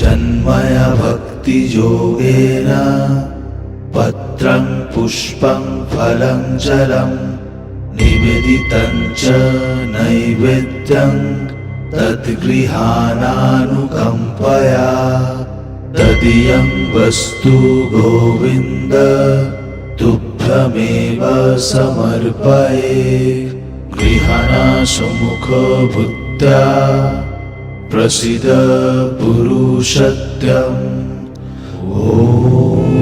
जन्मय भक्तियोगेन पत्रं पुष्पं फलं जलं निवेदितं च नैवेद्यं तद्गृहाणानुकम्पया तदीयं वस्तु गोविन्द तुभ्यमेव समर्पये। गृहाणासुमुखभूत्या प्रसीद पुरुषोत्तम। ओम।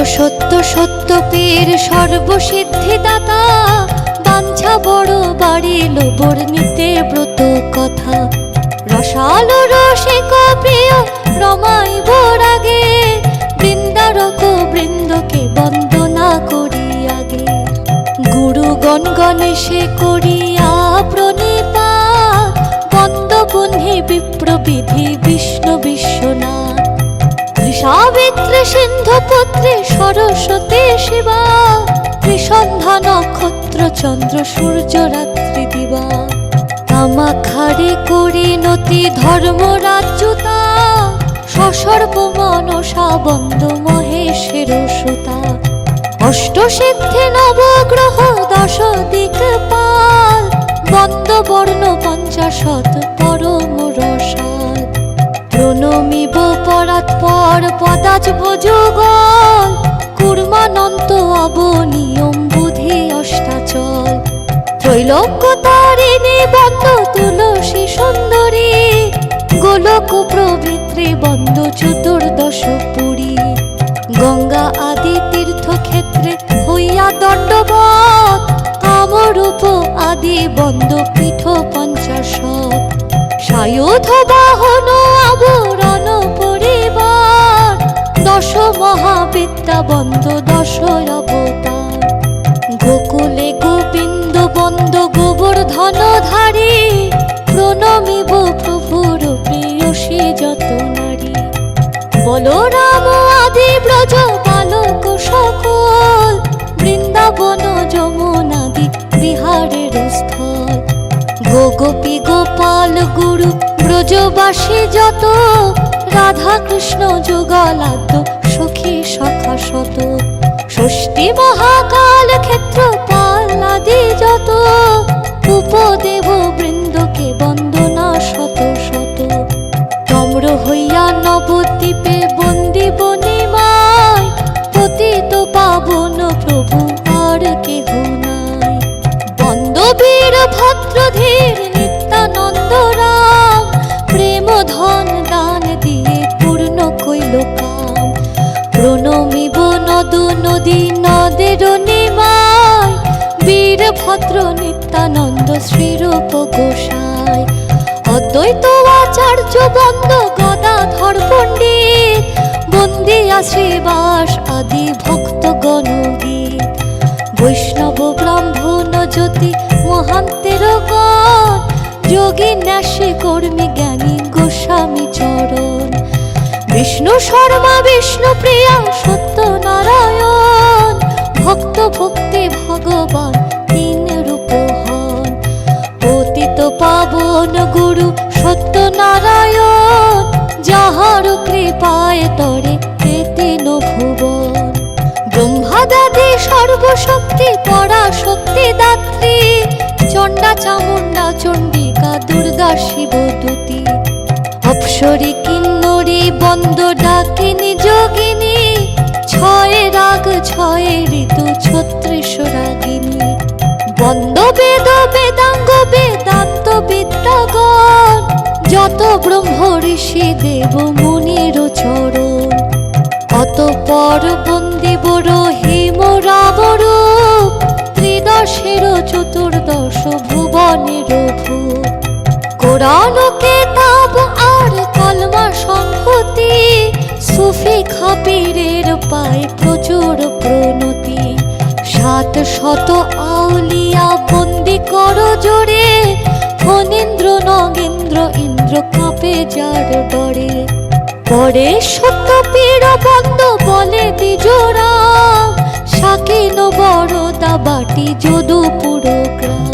সত্য সত্য পীর সর্বসিদ্ধিদাতা, বাঞ্ছা বড় বাড়িল বর্ণিতে ব্রত কথা। রসালো রসিক প্রিয় রমাইব রাগে, বৃন্দারক বৃন্দকে বন্দনা করি আগে। গুরুগণ গণেশে করিয়া প্রণীতা, বন্দবহ্নি বিপ্রবিধি বিষ্ণু বিশ্বনাথ। সাবিত্রী সিন্ধুপুত্রী সরস্বতী শিবা, ত্রিসন্ধ্যা নক্ষত্র চন্দ্র সূর্য রাত্রি দিবা। কামাখারে করিণতি ধর্মরাজ্যতা, সসর্ব মনসা বন্দ মহেশের সুতা। অষ্টসিদ্ধি নবগ্রহ দশ দিকপাল, বন্দবর্ণ পঞ্চাশত পরম রসাল। প্রণমিব পরাৎপর পদাজব যুগল, কুর্মানন্ত অবনিয়ম বুধি অষ্টাচল। ত্রৈলোক্য তারিণী বন্দ তুলসী সুন্দরী, গোলক প্রভৃত্রী বন্দ চতুর্দশ পুরী। গঙ্গা আদি তীর্থক্ষেত্রে হইয়া দণ্ডবৎ, কামরূপ আদি বন্দ পীঠ পঞ্চাশত। সায়ুধ বাহন আবরণ পরিবার, দশ মহাবিদ্যা বন্দ দশ অবতার। গোকুলে গোবিন্দ বন্দ গোবর্ধনধারী, প্রণমিব প্রভুর প্রেয়সী যত নারী। বলরাম আদি ব্রজ বালক সকল, বৃন্দাবন যমুনাদি বিহারের স্থল। গোপী গোপাল গুরু ব্রজবাসী যত, রাধা কৃষ্ণ যুগলাদ্য সখী সখা শত। ষষ্ঠী মহাকাল ক্ষেত্র পালাদি যত, উপদেব বৃন্দকে বন্দনা শত শত। নম্র হইয়া নবদ্বীপে বন্দি বনিমায়, পতিত পাবন প্রভু আর কেহ নাই। বন্দবীর ভদ্রধীর নিত্যানন্দ রাম, প্রেম ধন দান দিয়ে পূর্ণ কইল কাম। প্রণমিব নদ নদী নদের নিমায়, বীরভদ্র নিত্যানন্দ শ্রীরূপ গোসাই। অদ্বৈত আচার্য বন্দ গদাধর পণ্ডিত, বন্দিয়া শ্রীবাস আদি ভক্তগণ গীত। বৈষ্ণব ব্রাহ্মণ জ্যোতি মহান্তের গণ, যোগী ন্যাসী কর্মী জ্ঞানী গোস্বামী চরণ। বিষ্ণু শর্মা বিষ্ণু প্রিয়া সত্যনারায়ণ, ভক্ত ভক্তি ভগবান তিন রূপ হন। পতিত পাবন গুরু সত্যনারায়ণ, যাহার কৃপায় তরে তেন ভুবন। ব্রহ্মাদাদি সর্বশক্তি পরাশক্তি দাত্রী, চণ্ডা চামুণ্ডা চণ্ডিকা দুর্গা শিব দূতী। অপ্সরী কিন্নরী বন্দ ডাকিনী যোগিনী, ছয় রাগ ছয় ঋতু ছত্রিশ রাগিনী। বন্দ বেদ বেদাঙ্গ বেদান্ত বিদ্যাগণ, যত ব্রহ্ম ঋষি দেব মুনির চরণ। অতঃপর বন্দিব রহিম রামরূপ, ত্রিদশের চতুর্দশ ভুবনের ভূপ। কোরআন কেতাব আর কলমা সংহতি, সুফি খাবিরের পায় প্রচুর শত আউলিয়া বন্দি করো জোরে, ফণীন্দ্র নগেন্দ্র ইন্দ্র কাঁপে যার ডরে। পরে সত্য পীর বন্ধ বলে দ্বিজোরা, শাকিল বরদা বাটি যদুপুর গ্রাম।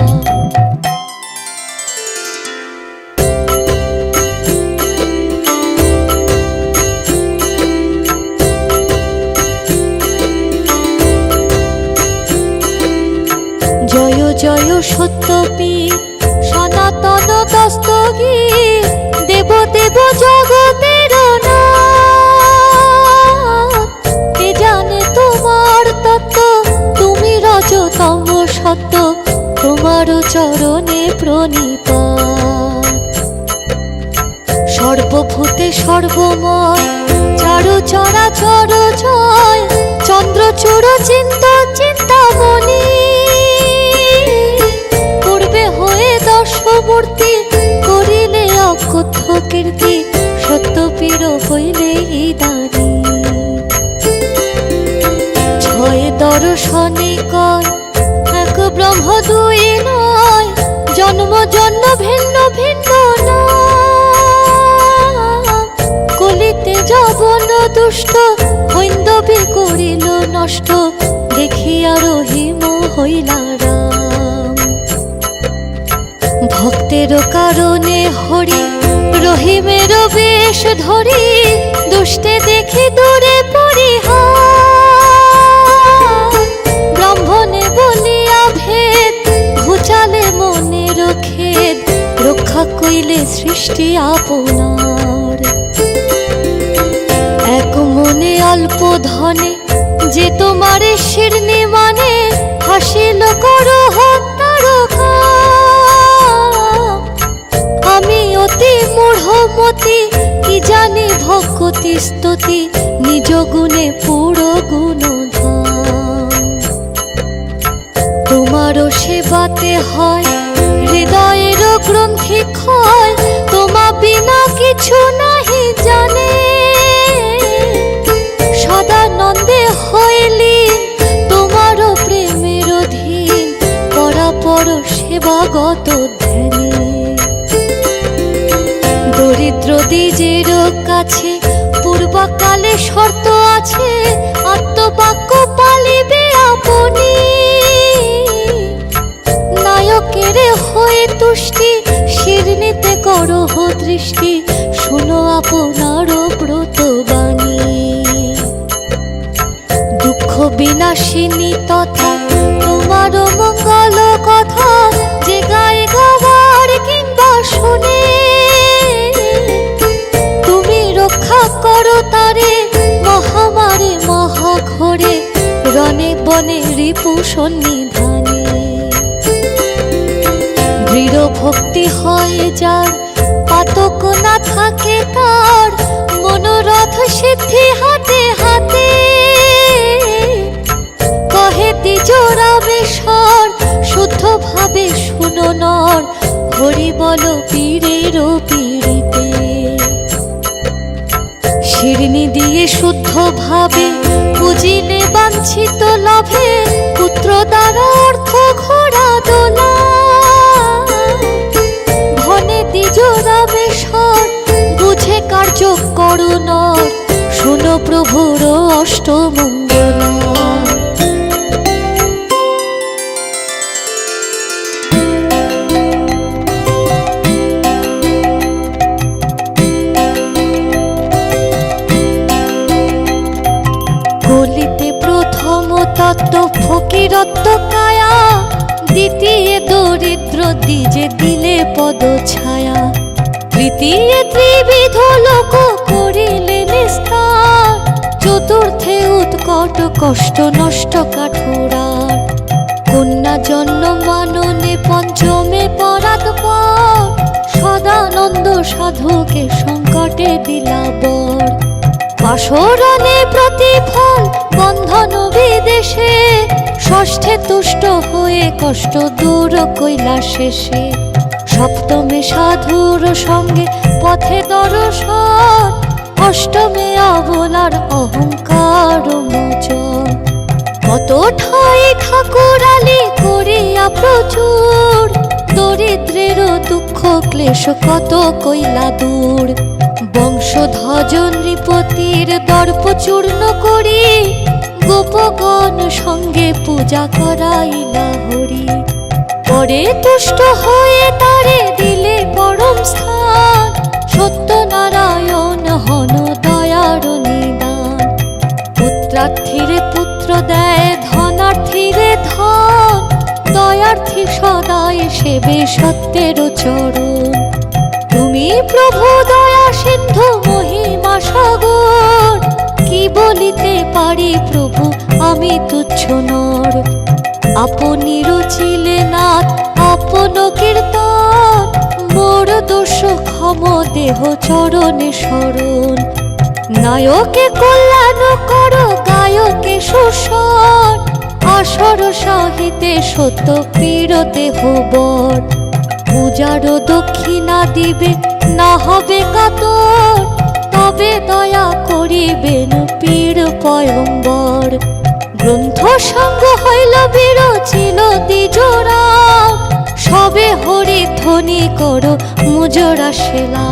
জয় জয় সত্যপীর সনাতন দস্তগীর, দেব দেব জগতের নাথ। কে জানে তোমার তত্ত্ব, তুমি রজতম সত্য, তোমার চরণে প্রণিপাত। সর্বভূতে সর্বময় চারু চরাচর জয়, চন্দ্রচূড় চিন্ত চিন্তামণি। পূর্বে হয়ে দশমূর্তি, করিলে অকথ্য কীর্তি, সত্যপীর হইলে দানি। ছয় দর্শনে কয় এক ব্রহ্ম দুই নয়, জন্ম জন্ম ভিন্ন ভিন্ন নাম। কলিতে জবন দুষ্ট, হৈন্দবে করিল নষ্ট, দেখিয়া রহিম হইলা রাম। ভক্তের কারণে হরি রহিমের বেশ ধরি, দুষ্টে দেখি দূরে পরিহার। ব্রাহ্মণে বলিয়া ভেদ, ঘুচালে মনের খেদ, রক্ষা কইলে সৃষ্টি আপনার। এক মনে অল্প ধনে, যে তোমারে শিরনি মানে, হাসিল করো হত্যার কাম। আমি অতি মূঢ়মতি, কি জানি ভক্তি স্তুতি, নিজ গুণে পুরো গুণধাম। তোমারও সেবাতে হয় হৃদয়ের গ্রন্থি ক্ষয়, তোমা বিনা কিছু নাহি জানে। সদানন্দে হইলি তোমারও প্রেমের অধীন, পরাপর সেবাগত ধ্যানে। দরিদ্র দ্বিজের কাছে পূর্বকালে শর্ত আছে, আত্মবাক্য পালিবে আপনি। নায়কের হয়ে তুষ্টি, শিরনিতে করহ দৃষ্টি, শোনো আপনার ব্রত বাণী। দুঃখ বিনাশিনী তথা তোমার মঙ্গল কথা, যে গায়ে গাওয়ার কিংবা শুনে। তুমি রক্ষা করো তারে মহামারে মহাঘরে, রণে বনে রিপু সন্নিধানে। দৃঢ় ভক্তি হয় যার, পাতক না থাকে তার, মনোরথ সিদ্ধি হাতে হাতে। কহে দ্বিজরামেশ্বর, শুদ্ধ ভাবে শুনো নর, হরি বল পীরের পীড়িতে। শিরনি দিয়ে শুদ্ধ ভাবে বুঝিলে বাঞ্ছিত লাভে, পুত্র দ্বারা অর্থ ঘোড়া দোলা। ধনে দ্বিজরামেশ্বর, বুঝে কার্য করো নর, শোনো প্রভুর অষ্টমঙ্গলা। কলিতে প্রথম তত্ত্ব ফকিরত্ব কায়া, দ্বিতীয় দরিদ্র দ্বিজে দিলে পদ ছায়া। তৃতীয় ত্রিবিধ লোক করিলে নিস্তার, চতুর্থে উৎকট কষ্ট নষ্ট কাঠুরার। কন্যা জন্ম মাননে পঞ্চমে পরাৎপর, সদানন্দ সাধুকে সংকটে দিলা বর। পাশরণে প্রতিফল বন্ধন বিদেশে, ষষ্ঠে তুষ্ট হয়ে কষ্ট দূর কইলা শেষে। সপ্তমে সাধুর সঙ্গে পথে দর্শন, অষ্টমে অবলার অহংকার মোচন। কত ঠাই ঠাকুরালি প্রচুর, দরিদ্রের দুঃখ ক্লেশ কত কইলা দূর। বংশধ্বজ নৃপতির দর্প চূর্ণ করি, গোপগণ সঙ্গে পূজা করাইলা হরি। পরে তুষ্ট হয়ে তারে দিলে পরম স্থান, সত্যনারায়ণ হন দয়ার নিদান। পুত্রার্থীরে পুত্র দেয়, ধনার্থীরে ধন, দয়ার্থী সদাই সেবে সত্যের চরণ। তুমি প্রভু দয়া সিন্ধু মহিমা সাগর, কি বলিতে পারি প্রভু আমি তুচ্ছ নর। আপনি রচিলে নাথ আপন কীর্তন, মোর দোষ ক্ষম দেহ চরণে শরণ। নায়কে কল্যাণ করো, গায়কে সুস্বর, আসর সাহিতে সত্য পীর দেহ বর। পূজার দক্ষিণা দিবে না হবে কাতর, তবে দয়া করিবেন পীর পয়ম্বর। গ্রন্থ সঙ্গ হইল বিরচিল দ্বিজরা, সবে হরি ধ্বনি করো মুজরা সেলা।